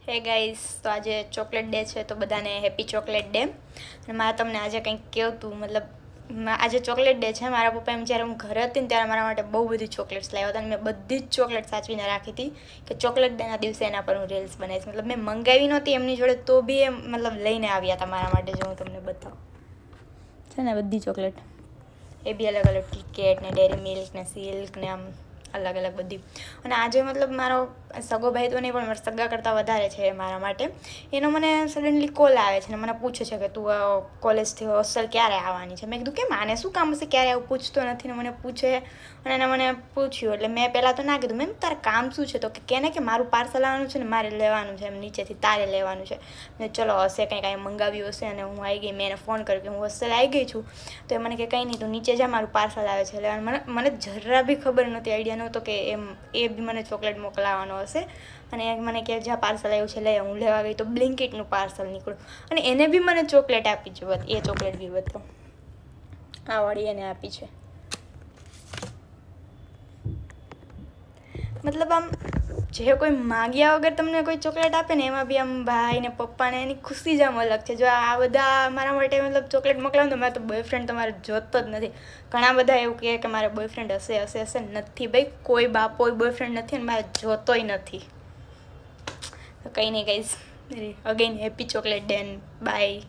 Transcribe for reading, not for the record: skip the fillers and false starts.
હે ગાઈસ, તો આજે ચોકલેટ ડે છે તો બધાને હેપી ચોકલેટ ડે. અને મારે તમને આજે કંઈક કહેવું હતું, મતલબ આજે ચોકલેટ ડે છે. મારા પપ્પા એમ જ્યારે હું ઘરે હતી ને ત્યારે મારા માટે બહુ બધી ચોકલેટ્સ લાવ્યા હતા અને મેં બધી જ ચોકલેટ સાચવીને રાખી હતી કે ચોકલેટ ડેના દિવસે એના પર હું રીલ્સ બનાવીશ. મતલબ મેં મંગાવી નહોતી એમની જોડે તો બી એ મતલબ લઈને આવ્યા હતા મારા માટે. જો હું તમને બતાવું, છે ને બધી ચોકલેટ, એ બી અલગ અલગ કિટકેટ ને ડેરી મિલ્ક ને સિલ્ક ને આમ અલગ અલગ બધી. અને આજે મતલબ મારો સગો ભાઈ તો નહીં પણ મારા સગા કરતાં વધારે છે મારા માટે. એનો મને સડનલી કોલ આવે છે ને મને પૂછે છે કે તું કોલેજથી હોસ્ટેલ ક્યારે આવવાની છે. મેં કીધું કે માને શું કામ હશે, ક્યારે આવું પૂછતો નથી ને મને પૂછે. અને એને મને પૂછ્યું એટલે મેં પહેલાં તો ના કીધું. મેમ તારે કામ શું છે? તો કે ને કે મારું પાર્સલ આવવાનું છે ને મારે લેવાનું છે, એમ નીચેથી તારે લેવાનું છે. ને ચલો હશે કંઈ કાંઈ મંગાવ્યું હશે. અને હું આવી ગઈ, મેં એને ફોન કર્યો કે હું હોસ્ટેલ આવી ગઈ છું. તો એ મને કે કંઈ નહીં, તું નીચે જા, મારું પાર્સલ આવે છે લેવાનું. મને જરા બી ખબર નહોતી, આઈડિયા નહોતો કે એ બી મને ચોકલેટ મોકલાવાનો હશે. અને મને કે જ્યાં પાર્સલ આવ્યું છે લે. હું લેવા ગઈ તો બ્લિંકિટનું પાર્સલ નીકળ્યું અને એને બી મને ચોકલેટ આપી છે. એ ચોકલેટ બી બતો આ વાળી એને આપી છે. મતલબ આમ જે કોઈ માગ્યા વગર તમને કોઈ ચોકલેટ આપે ને એમાં બી આમ ભાઈ ને પપ્પાને એની ખુશી જ આમ અલગ છે. જો આ બધા મારા માટે મતલબ ચોકલેટ મોકલાવે તો મારે તો બોયફ્રેન્ડ તમારે જોતો જ નથી. ઘણા બધા એવું કહે કે મારે બોયફ્રેન્ડ હશે નથી ભાઈ, કોઈ બાપો બોયફ્રેન્ડ નથી અને મારે જોતોય નથી. કંઈ નહીં guys, again happy chocolate day, by.